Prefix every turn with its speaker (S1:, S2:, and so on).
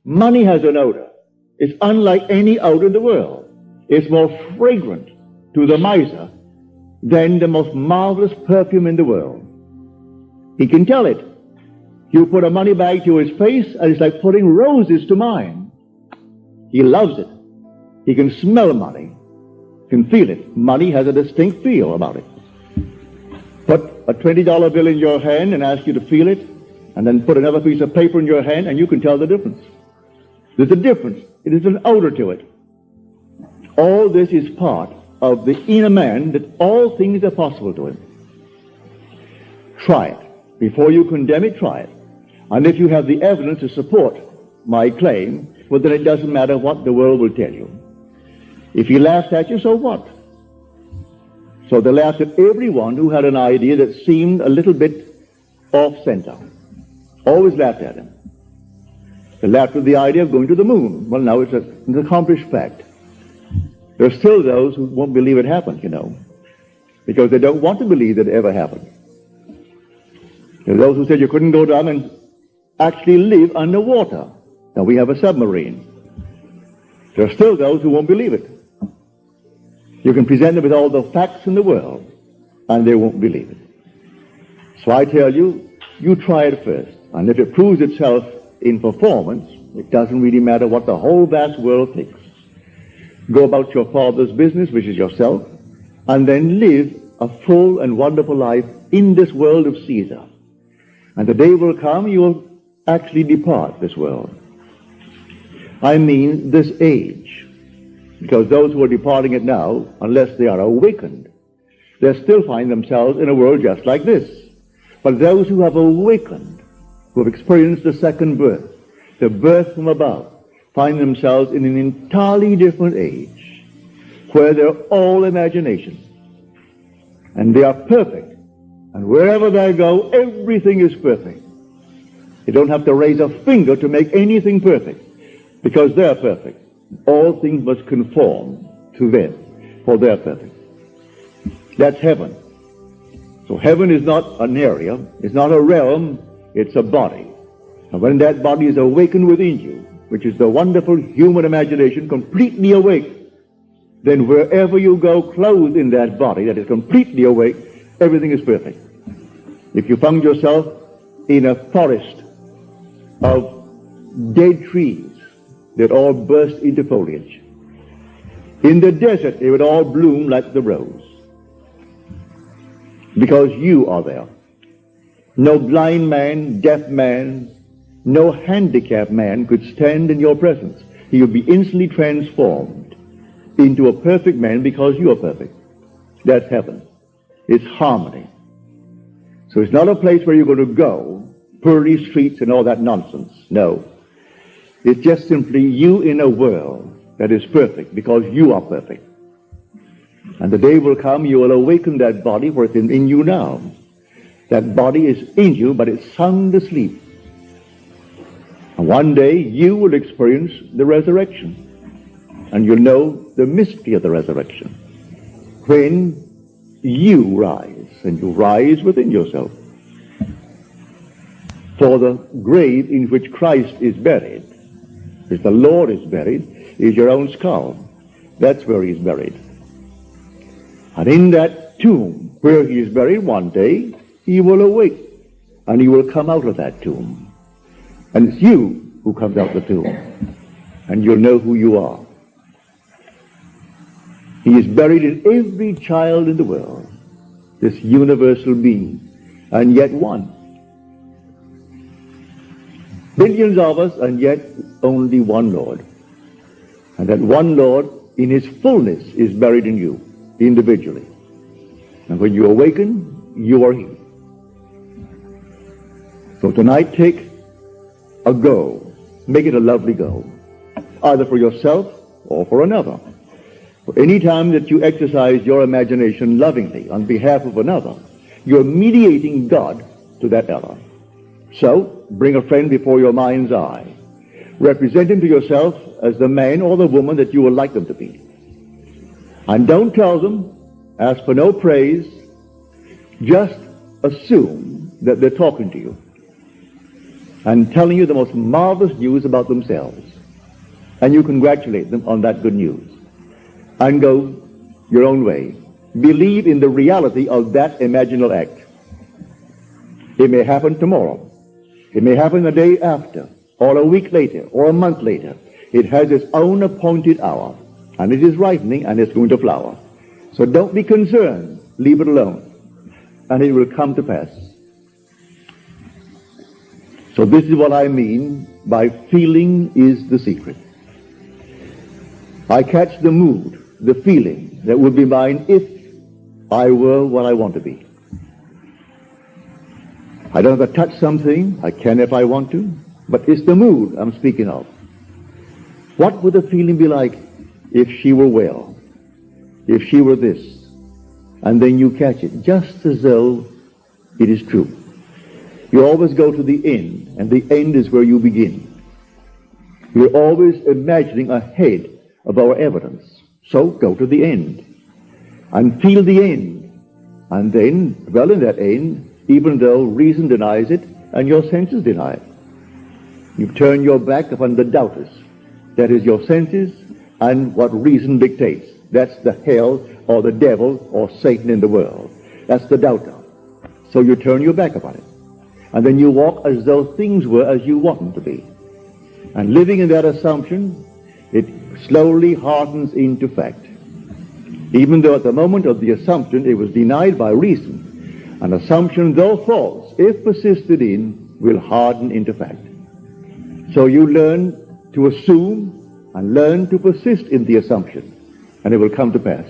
S1: Money has an odor. It's unlike any odor in the world. It's more fragrant to the miser than the most marvelous perfume in the world. He can tell it. You put a money bag to his face, and it's like putting roses to mine. He loves it. He can smell money, can feel it. Money has a distinct feel about it. Put a $20 bill in your hand and ask you to feel it, and then put another piece of paper in your hand, and you can tell the difference. There's a difference. It is an odor to it. All this is part of the inner man, that all things are possible to him. Try it. Before you condemn it, try it. And if you have the evidence to support my claim, well, then it doesn't matter what the world will tell you. If he laughs at you, so what? So they laughed at everyone who had an idea that seemed a little bit off-center. Always laughed at him. They laughed at the idea of going to the moon. Well, now it's an accomplished fact. There are still those who won't believe it happened, you know, because they don't want to believe that it ever happened. There are those who said you couldn't go down and actually live underwater. Now we have a submarine. There are still those who won't believe it. You can present them with all the facts in the world, and they won't believe it. So I tell you, you try it first. And if it proves itself in performance, it doesn't really matter what the whole vast world thinks. Go about your Father's business, which is yourself, and then live a full and wonderful life in this world of Caesar. And the day will come, you will actually depart this world. I mean this age. Because those who are departing it now, unless they are awakened, they'll still find themselves in a world just like this. But those who have awakened, who have experienced the second birth, the birth from above, find themselves in an entirely different age, where they're all imagination. And they are perfect. And wherever they go, everything is perfect. You don't have to raise a finger to make anything perfect, because they're perfect. All things must conform to them, for they're perfect. That's heaven. So heaven is not an area, it's not a realm, it's a body. And when that body is awakened within you, which is the wonderful human imagination completely awake, then wherever you go clothed in that body that is completely awake, everything is perfect. If you found yourself in a forest of dead trees that all burst into foliage, in the desert they would all bloom like the rose, because you are there. No blind man, deaf man, no handicapped man could stand in your presence. He would be instantly transformed into a perfect man because you are perfect. That's heaven. It's harmony. So it's not a place where you're going to go, pearly streets and all that nonsense. No. It's just simply you in a world that is perfect because you are perfect. And the day will come, you will awaken that body, for it's in you now. That body is in you, but it's sound asleep. And one day you will experience the resurrection. And you'll know the mystery of the resurrection. When you rise, and you rise within yourself. For the grave in which Christ is buried, if the Lord is buried, is your own skull. That's where he is buried. And in that tomb where he is buried, one day he will awake, and he will come out of that tomb. And it's you who comes out of the tomb, and you'll know who you are. He is buried in every child in the world, this universal being, and yet one. Billions of us, and yet only one Lord. And that one Lord, in his fullness, is buried in you, individually. And when you awaken, you are he. So tonight, take a go. Make it a lovely go. Either for yourself or for another. For any time that you exercise your imagination lovingly on behalf of another, you're mediating God to that other. So, bring a friend before your mind's eye. Represent him to yourself as the man or the woman that you would like them to be. And don't tell them, ask for no praise, just assume that they're talking to you. and telling you the most marvelous news about themselves. And you congratulate them on that good news and go your own way. Believe in the reality of that imaginal act. It may happen tomorrow. It may happen the day after, or a week later, or a month later. It has its own appointed hour, and it is ripening, and it's going to flower. So don't be concerned. Leave it alone, and it will come to pass. So this is what I mean by feeling is the secret. I catch the mood, the feeling that would be mine if I were what I want to be. I don't have to touch something. I can if I want to, but it's the mood I'm speaking of. What would the feeling be like if she were well, if she were this? And then you catch it, just as though it is true. You always go to the end, and the end is where you begin. We're always imagining ahead of our evidence. So go to the end and feel the end. And then dwell in that end, even though reason denies it and your senses deny it. You turn your back upon the doubters. That is your senses and what reason dictates. That's the hell or the devil or Satan in the world. That's the doubter. So you turn your back upon it. And then you walk as though things were as you want them to be. And living in that assumption, it slowly hardens into fact. Even though at the moment of the assumption it was denied by reason, an assumption, though false, if persisted in, will harden into fact. So you learn to assume and learn to persist in the assumption, and it will come to pass.